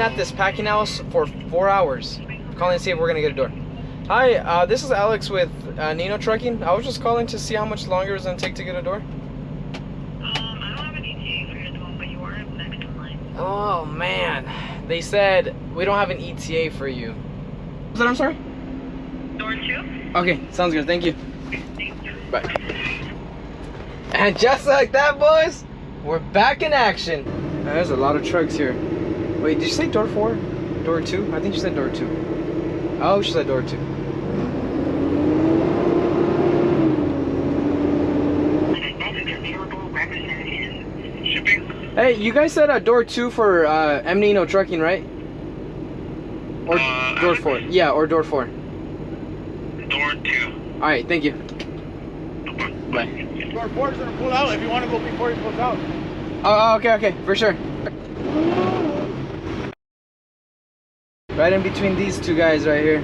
at this packing house for 4 hours. Calling to see if we're gonna get a door. Hi, this is Alex with Nino Trucking. I was just calling to see how much longer it's gonna take to get a door. I don't have an ETA for you at the moment, but you are next in line. Oh man, they said we don't have an ETA for you. What's that? I'm sorry? Door 2? Okay, sounds good. Thank you. Thank you. Bye. And just like that, boys, we're back in action. There's a lot of trucks here. Wait, did you say door 4? Door 2? I think she said door 2. Oh, she said door 2. Shipping? Hey, you guys said door 2 for Nino Trucking, right? Or door 4? Yeah, or door 4. Door 2. Alright, thank you. Bye. Door 4 is gonna pull out if you want to go before he pulls out. Oh, okay, for sure. Right in between these two guys right here.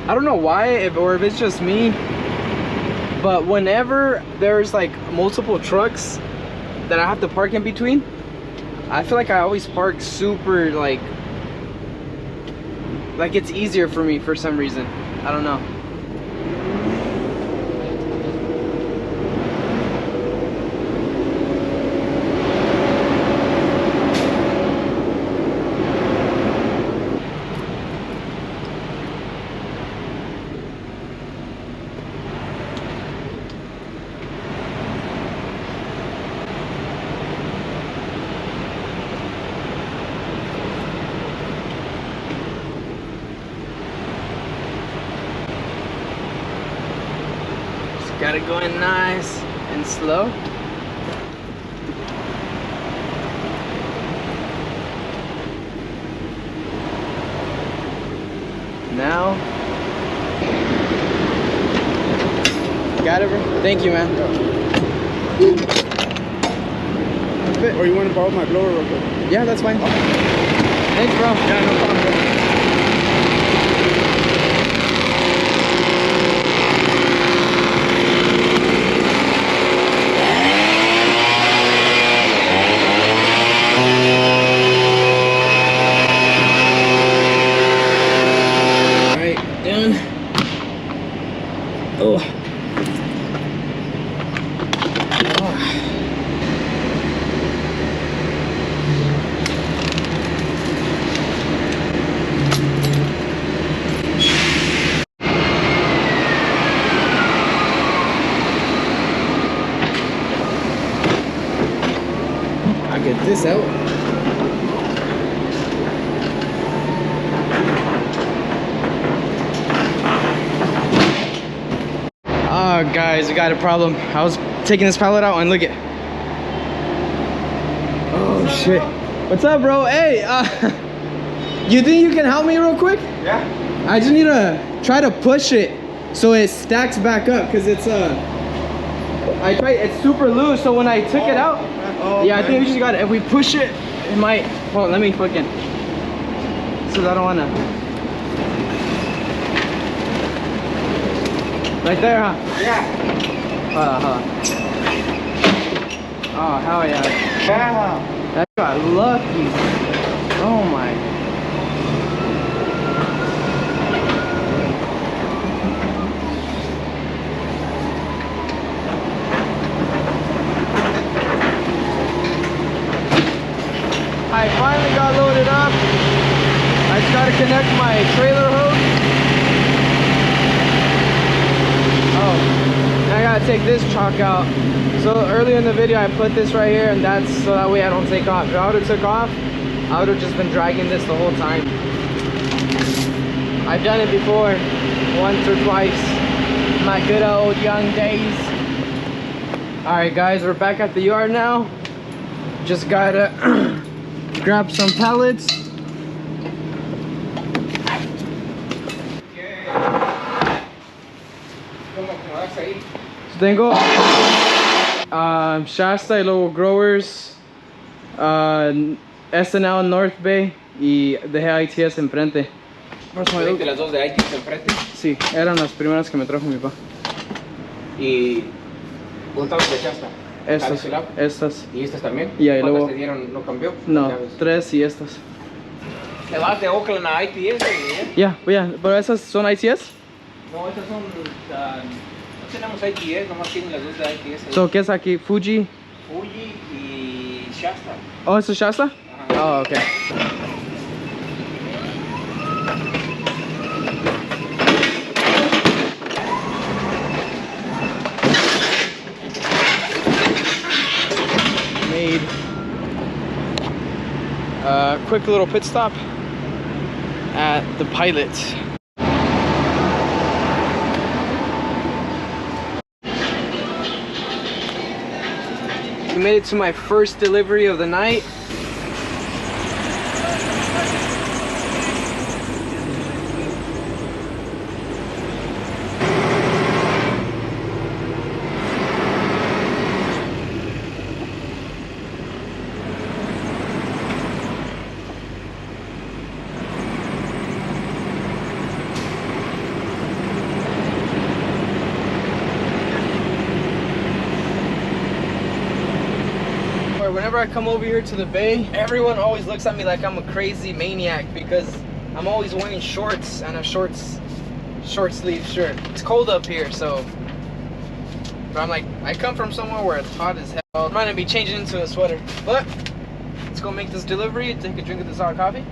I don't know why, or if it's just me, but whenever there's like multiple trucks that I have to park in between, I feel like I always park super like it's easier for me for some reason. I don't know. Got it going nice and slow. Now, got it, bro? Thank you, man. Or you want to borrow my blower real quick? Yeah, that's fine. Thanks, bro. Yeah, no problem, bro. Oh. I get this out. Oh, guys, we got a problem. I was taking this pallet out and look at. Oh shit! What's up, bro? Hey, you think you can help me real quick? Yeah. I just need to try to push it so it stacks back up, cause it's it's super loose. So when I took it out, yeah, I think we just got it. If we push it, it might. Well, let me fucking. So I don't wanna. Right there, huh? Yeah. Oh, hell yeah. Yeah. That got lucky. Oh my. I finally got loaded up. I just gotta connect my trailer hose. Oh, I gotta take this chalk out. So earlier in the video I put this right here, and that's so that way I don't take off. If I would have took off, I would have just been dragging this the whole time. I've done it before, once or twice, my good old young days. Alright guys, we're back at the yard now. Just gotta grab some pallets. Tengo Shasta y luego Growers, SNL North Bay y dejé ITS enfrente. Where's my ¿Viste las dos de ITs enfrente? Sí, eran las primeras que me trajo mi papá. Y ¿cuántas le echaste? Estas. ¿Y estas también? Y ahí ¿Cuántas luego... te dieron? ¿No cambió? No, Ya ves. 3 y estas. ¿Te vas de Oakland a ITS? Ya, pero esas son ICS. No, estas son... no tenemos ITS, nomás tienen las dos de ITS. So, ¿qué es aquí? Fuji. Fuji y Shasta. Oh, ¿eso es Shasta? Oh, okay. Made a quick little pit stop at the Pilot. We made it to my first delivery of the night. Whenever I come over here to the bay, everyone always looks at me like I'm a crazy maniac because I'm always wearing shorts and a short sleeve shirt. It's cold up here, so but I'm like, I come from somewhere where it's hot as hell. I'm trying to be changing into a sweater, but let's go make this delivery, take a drink of this hot coffee.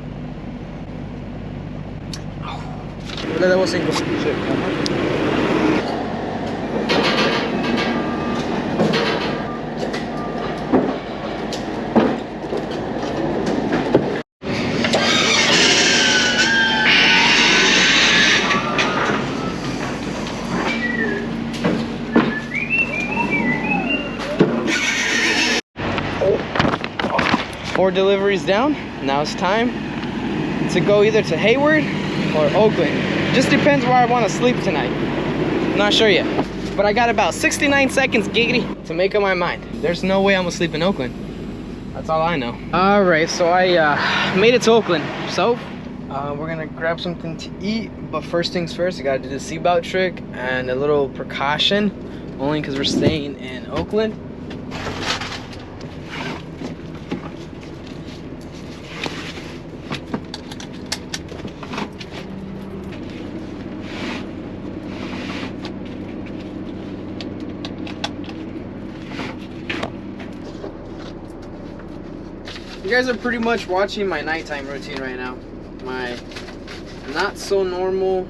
Le debo 5. Four deliveries down. Now it's time to go either to Hayward or Oakland. Just depends where I want to sleep tonight. Not sure yet. But I got about 69 seconds, giggity, to make up my mind. There's no way I'm gonna sleep in Oakland. That's all I know. All right, so I made it to Oakland. So we're gonna grab something to eat. But first things first, I gotta do the seatbelt trick and a little precaution, only because we're staying in Oakland. You guys are pretty much watching my nighttime routine right now. My not so normal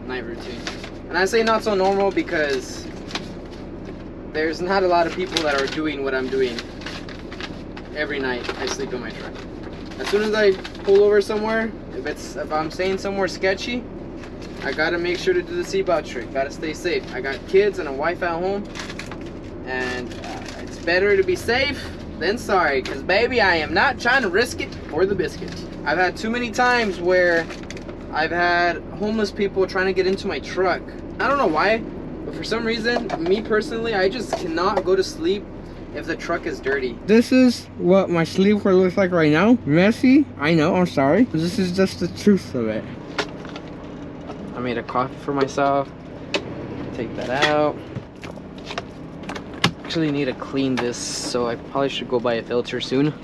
night routine. And I say not so normal because there's not a lot of people that are doing what I'm doing every night. I sleep in my truck. As soon as I pull over somewhere, if I'm staying somewhere sketchy, I gotta make sure to do the seatbelt trick. Gotta stay safe. I got kids and a wife at home, and it's better to be safe than sorry, because baby, I am not trying to risk it for the biscuit. I've had too many times where I've had homeless people trying to get into my truck. I don't know why, but for some reason, me personally, I just cannot go to sleep if the truck is dirty. This is what my sleepwear looks like right now. Messy, I know, I'm sorry. This is just the truth of it. I made a coffee for myself. Take that out. Actually need to clean this, so I probably should go buy a filter soon.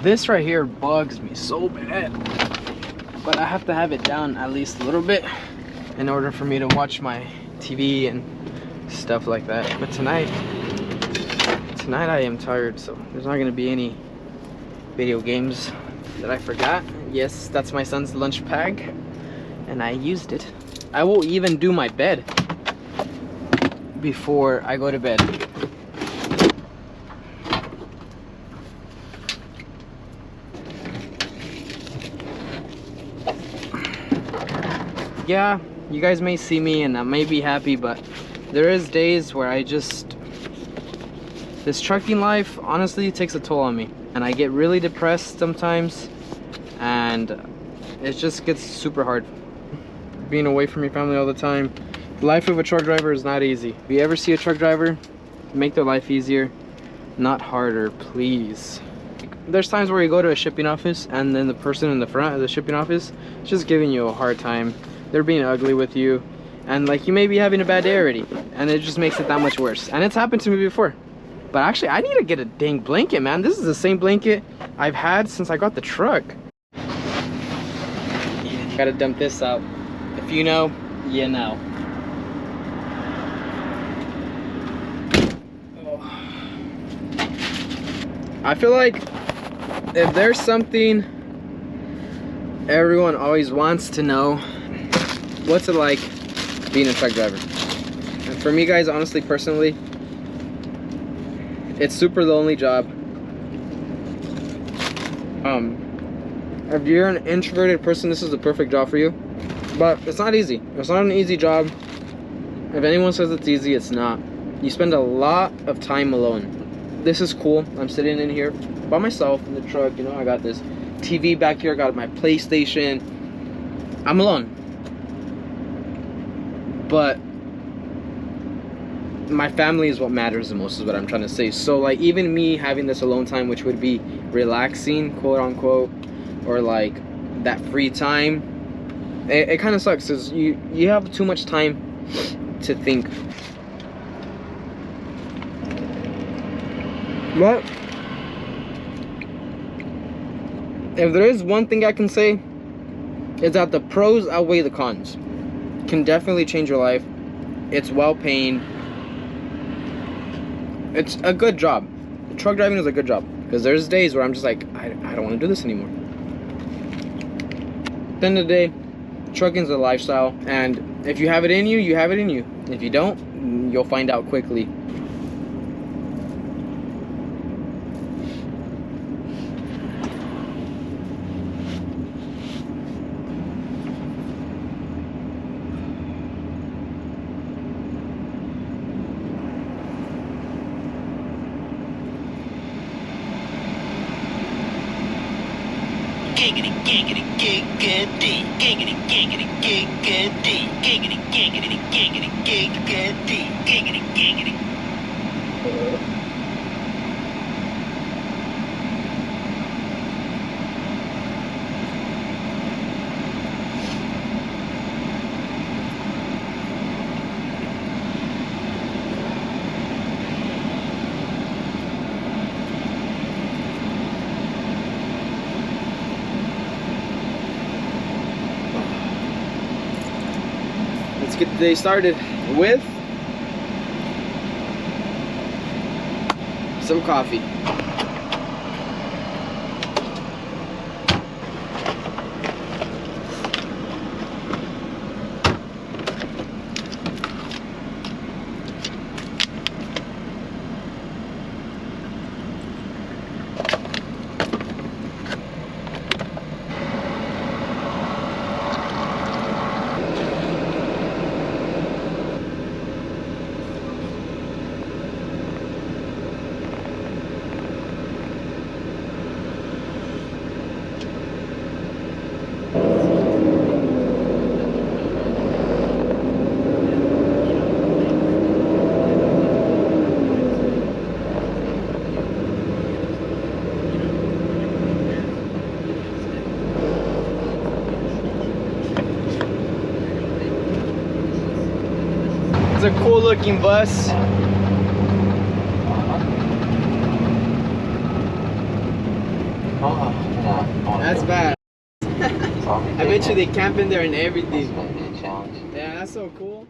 This right here bugs me so bad, but I have to have it down at least a little bit in order for me to watch my TV and stuff like that. But tonight I am tired, so there's not gonna be any video games that I forgot. Yes, that's my son's lunch bag, and I used it. I will even do my bed before I go to bed. Yeah, you guys may see me and I may be happy, but there is days where this trucking life honestly takes a toll on me, and I get really depressed sometimes, and it just gets super hard. Being away from your family all the time. The life of a truck driver is not easy. If you ever see a truck driver, make their life easier, not harder, please. there's times where you go to a shipping office and then the person in the front of the shipping office is just giving you a hard time. They're being ugly with you, and like you may be having a bad day already, and it just makes it that much worse. And it's happened to me before. But actually, I need to get a dang blanket, man. This is the same blanket I've had since I got the truck. Gotta dump this out. If you know, you know. I feel like if there's something everyone always wants to know, what's it like being a truck driver? And for me, guys, honestly, personally, it's super lonely job. If you're an introverted person, this is the perfect job for you. But it's not easy. It's not an easy job. If anyone says it's easy, it's not. You spend a lot of time alone. This is cool. I'm sitting in here by myself in the truck. You know, I got this TV back here. I got my PlayStation. I'm alone. But my family is what matters the most, is what I'm trying to say. So like, even me having this alone time, which would be relaxing, quote unquote, or like that free time, it kind of sucks because you have too much time to think. But if there is one thing I can say, is that the pros outweigh the cons. Can definitely change your life. It's well paying. It's a good job. Truck driving is a good job, because there's days where I'm just like, I don't want to do this anymore. At the end of the day, trucking is a lifestyle, and if you have it in you, you have it in you. If you don't, you'll find out quickly. Giggity giggity giggity giggity giggity giggity giggity giggity giggity giggity giggity giggity. Let's get the day started with some coffee. It's a cool looking bus. That's bad. I bet you they camp in there and everything. Yeah, that's so cool.